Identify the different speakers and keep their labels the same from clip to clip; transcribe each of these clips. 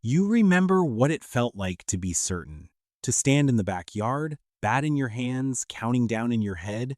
Speaker 1: You remember what it felt like to be certain, to stand in the backyard, bat in your hands, counting down in your head.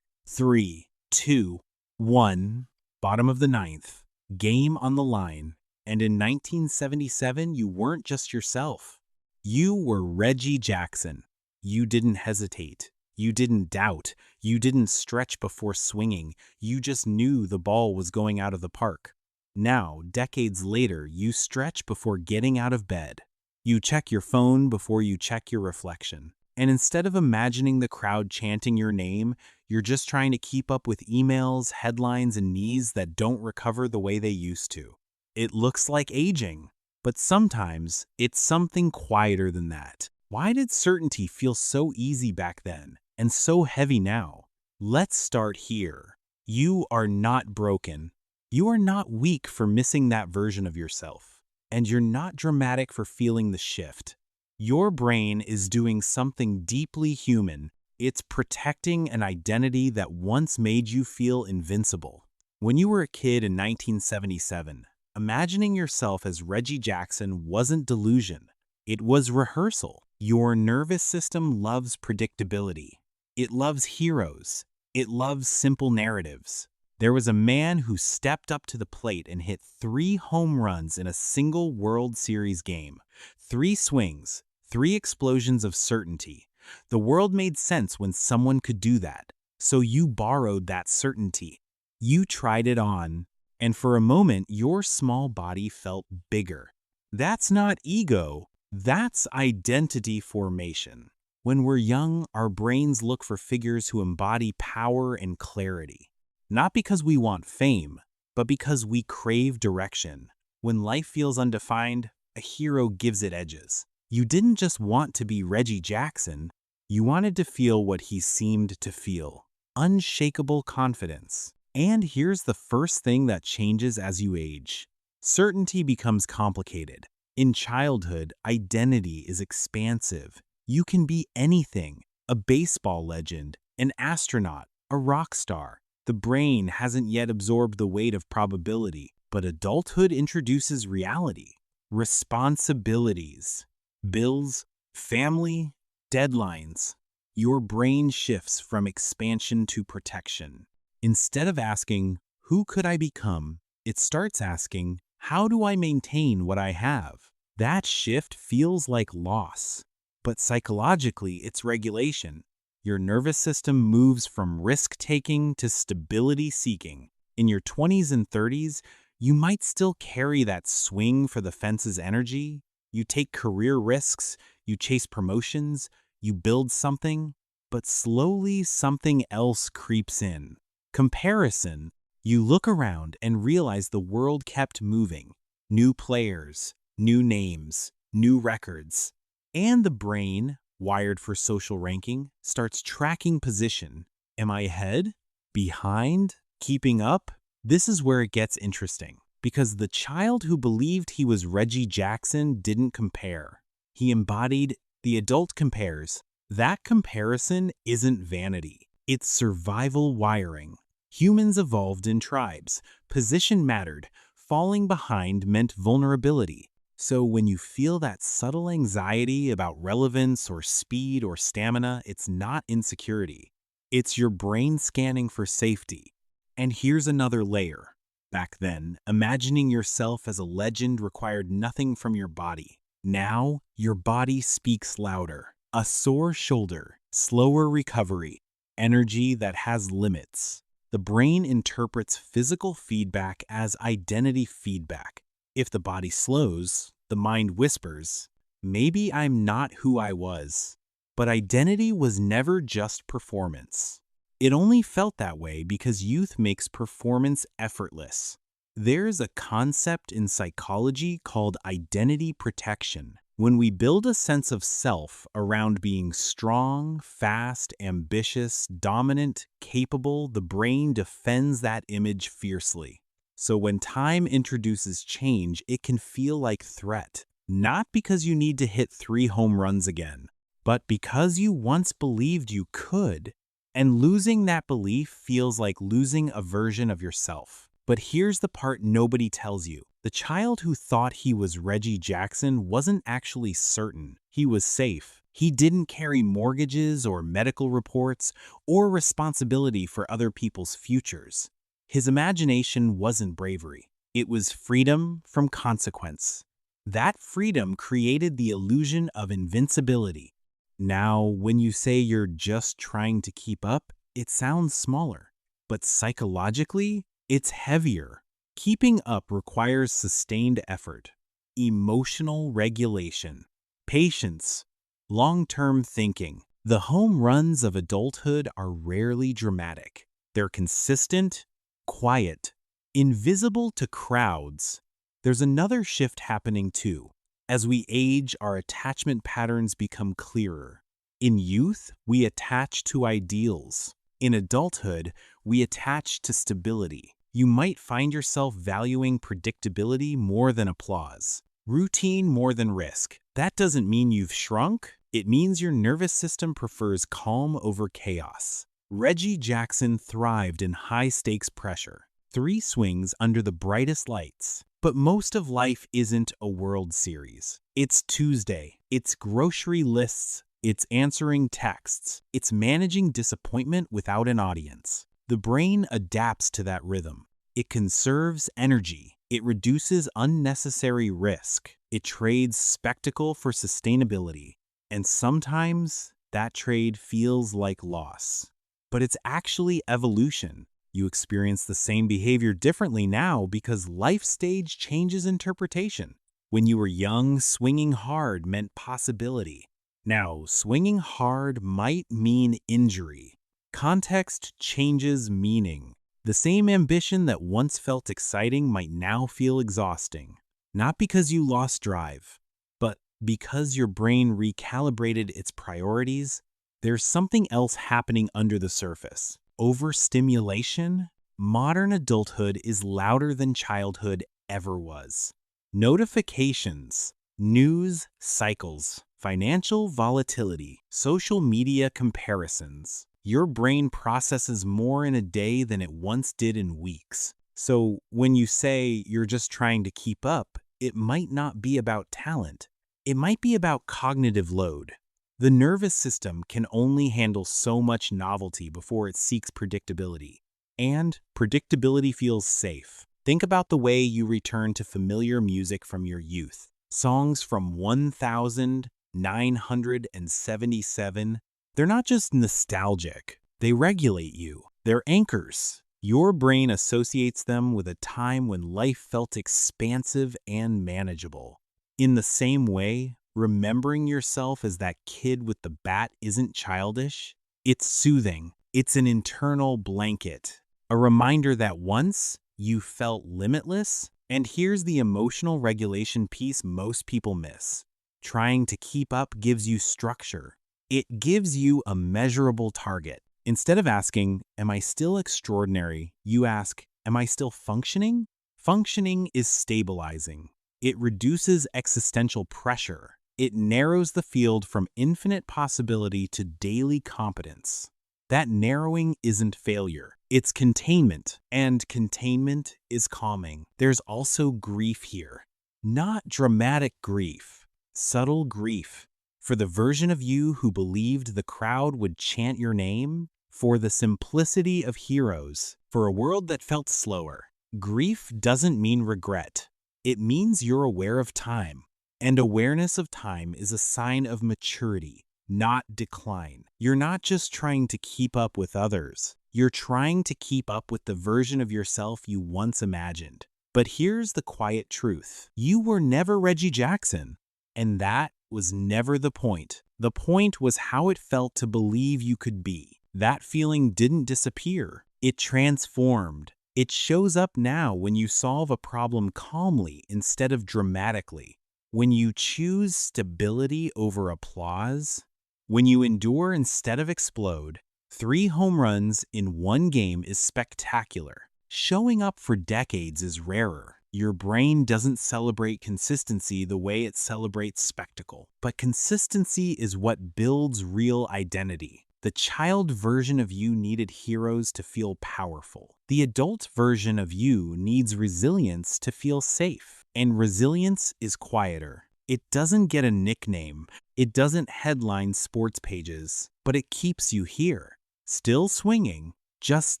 Speaker 1: Three, two, one, bottom of the ninth, game on the line. And in 1977, you weren't just yourself. You were Reggie Jackson. You didn't hesitate. You didn't doubt. You didn't stretch before swinging. You just knew the ball was going out of the park. Now, decades later, you stretch before getting out of bed. You check your phone before you check your reflection. And instead of imagining the crowd chanting your name, you're just trying to keep up with emails, headlines, and knees that don't recover the way they used to. It looks like aging, but sometimes it's something quieter than that. Why did certainty feel so easy back then and so heavy now? Let's start here. You are not broken. You are not weak for missing that version of yourself, and you're not dramatic for feeling the shift. Your brain is doing something deeply human. It's protecting an identity that once made you feel invincible. When you were a kid in 1977, imagining yourself as Reggie Jackson wasn't delusion. It was rehearsal. Your nervous system loves predictability. It loves heroes. It loves simple narratives. There was a man who stepped up to the plate and hit 3 home runs in a single World Series game. 3 swings, 3 explosions of certainty. The world made sense when someone could do that. So you borrowed that certainty. You tried it on, and for a moment your small body felt bigger. That's not ego, that's identity formation. When we're young, our brains look for figures who embody power and clarity. Not because we want fame, but because we crave direction. When life feels undefined, a hero gives it edges. You didn't just want to be Reggie Jackson, you wanted to feel what he seemed to feel. Unshakable confidence. And here's the first thing that changes as you age. Certainty becomes complicated. In childhood, identity is expansive. You can be anything: a baseball legend, an astronaut, a rock star. The brain hasn't yet absorbed the weight of probability, but adulthood introduces reality. Responsibilities. Bills, family, deadlines. Your brain shifts from expansion to protection. Instead of asking, "Who could I become?" it starts asking, "How do I maintain what I have?" That shift feels like loss, but psychologically it's regulation. Your nervous system moves from risk-taking to stability-seeking. In your 20s and 30s, you might still carry that swing for the fences energy. You take career risks, you chase promotions, you build something, but slowly something else creeps in. Comparison. You look around and realize the world kept moving. New players, new names, new records. And the brain, wired for social ranking, starts tracking position. Am I ahead? Behind? Keeping up? This is where it gets interesting, because the child who believed he was Reggie Jackson didn't compare. He embodied the adult compares. That comparison isn't vanity. It's survival wiring. Humans evolved in tribes. Position mattered. Falling behind meant vulnerability. So when you feel that subtle anxiety about relevance or speed or stamina, it's not insecurity. It's your brain scanning for safety. And here's another layer. Back then, imagining yourself as a legend required nothing from your body. Now, your body speaks louder. A sore shoulder, slower recovery, energy that has limits. The brain interprets physical feedback as identity feedback. If the body slows, the mind whispers, maybe I'm not who I was. But identity was never just performance. It only felt that way because youth makes performance effortless. There's a concept in psychology called identity protection. When we build a sense of self around being strong, fast, ambitious, dominant, capable, the brain defends that image fiercely. So when time introduces change, it can feel like threat. Not because you need to hit 3 home runs again, but because you once believed you could. And losing that belief feels like losing a version of yourself. But here's the part nobody tells you. The child who thought he was Reggie Jackson wasn't actually certain he was safe. He didn't carry mortgages or medical reports or responsibility for other people's futures. His imagination wasn't bravery. It was freedom from consequence. That freedom created the illusion of invincibility. Now, when you say you're just trying to keep up, it sounds smaller. But psychologically, it's heavier. Keeping up requires sustained effort, emotional regulation, patience, long-term thinking. The home runs of adulthood are rarely dramatic. They're consistent, quiet, invisible to crowds. There's another shift happening too. As we age, our attachment patterns become clearer. In youth, we attach to ideals. In adulthood, we attach to stability. You might find yourself valuing predictability more than applause, routine more than risk. That doesn't mean you've shrunk. It means your nervous system prefers calm over chaos. Reggie Jackson thrived in high-stakes pressure, 3 swings under the brightest lights. But most of life isn't a World Series. It's Tuesday. It's grocery lists. It's answering texts. It's managing disappointment without an audience. The brain adapts to that rhythm. It conserves energy. It reduces unnecessary risk. It trades spectacle for sustainability. And sometimes that trade feels like loss. But it's actually evolution. You experience the same behavior differently now because life stage changes interpretation. When you were young, swinging hard meant possibility. Now, swinging hard might mean injury. Context changes meaning. The same ambition that once felt exciting might now feel exhausting. Not because you lost drive, but because your brain recalibrated its priorities. There's something else happening under the surface. Overstimulation? Modern adulthood is louder than childhood ever was. Notifications, news cycles, financial volatility, social media comparisons. Your brain processes more in a day than it once did in weeks. So when you say you're just trying to keep up, it might not be about talent. It might be about cognitive load. The nervous system can only handle so much novelty before it seeks predictability. And predictability feels safe. Think about the way you return to familiar music from your youth. Songs from 1977. They're not just nostalgic. They regulate you. They're anchors. Your brain associates them with a time when life felt expansive and manageable. In the same way, remembering yourself as that kid with the bat isn't childish. It's soothing. It's an internal blanket. A reminder that once you felt limitless. And here's the emotional regulation piece most people miss. Trying to keep up gives you structure. It gives you a measurable target. Instead of asking, am I still extraordinary? You ask, am I still functioning? Functioning is stabilizing. It reduces existential pressure. It narrows the field from infinite possibility to daily competence. That narrowing isn't failure. It's containment, and containment is calming. There's also grief here. Not dramatic grief, subtle grief. For the version of you who believed the crowd would chant your name, for the simplicity of heroes, for a world that felt slower. Grief doesn't mean regret. It means you're aware of time. And awareness of time is a sign of maturity, not decline. You're not just trying to keep up with others. You're trying to keep up with the version of yourself you once imagined. But here's the quiet truth. You were never Reggie Jackson. And that was never the point. The point was how it felt to believe you could be. That feeling didn't disappear. It transformed. It shows up now when you solve a problem calmly instead of dramatically. When you choose stability over applause. When you endure instead of explode. 3 home runs in one game is spectacular. Showing up for decades is rarer. Your brain doesn't celebrate consistency the way it celebrates spectacle. But consistency is what builds real identity. The child version of you needed heroes to feel powerful. The adult version of you needs resilience to feel safe. And resilience is quieter. It doesn't get a nickname. It doesn't headline sports pages, but it keeps you here, still swinging, just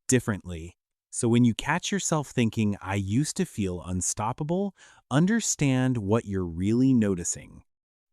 Speaker 1: differently. So when you catch yourself thinking, I used to feel unstoppable, understand what you're really noticing.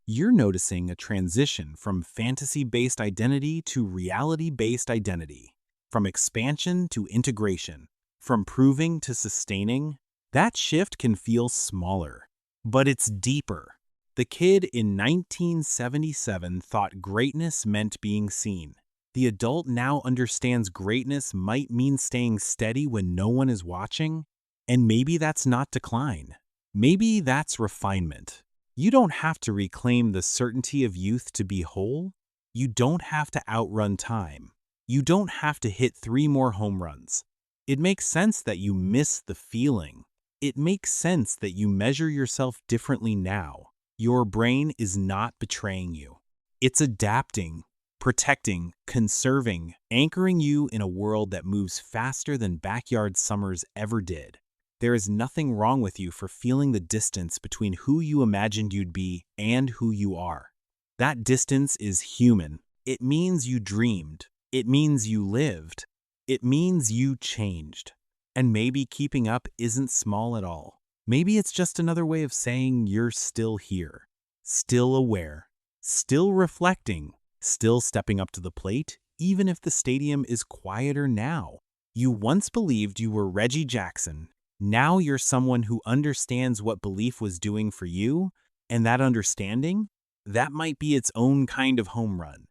Speaker 1: You're noticing a transition from fantasy-based identity to reality-based identity, from expansion to integration, from proving to sustaining. That shift can feel smaller, but it's deeper. The kid in 1977 thought greatness meant being seen. The adult now understands greatness might mean staying steady when no one is watching, and maybe that's not decline. Maybe that's refinement. You don't have to reclaim the certainty of youth to be whole. You don't have to outrun time. You don't have to hit 3 more home runs. It makes sense that you miss the feeling. It makes sense that you measure yourself differently now. Your brain is not betraying you. It's adapting, protecting, conserving, anchoring you in a world that moves faster than backyard summers ever did. There is nothing wrong with you for feeling the distance between who you imagined you'd be and who you are. That distance is human. It means you dreamed. It means you lived. It means you changed. And maybe keeping up isn't small at all. Maybe it's just another way of saying you're still here, still aware, still reflecting, still stepping up to the plate, even if the stadium is quieter now. You once believed you were Reggie Jackson. Now you're someone who understands what belief was doing for you, and that understanding, that might be its own kind of home run.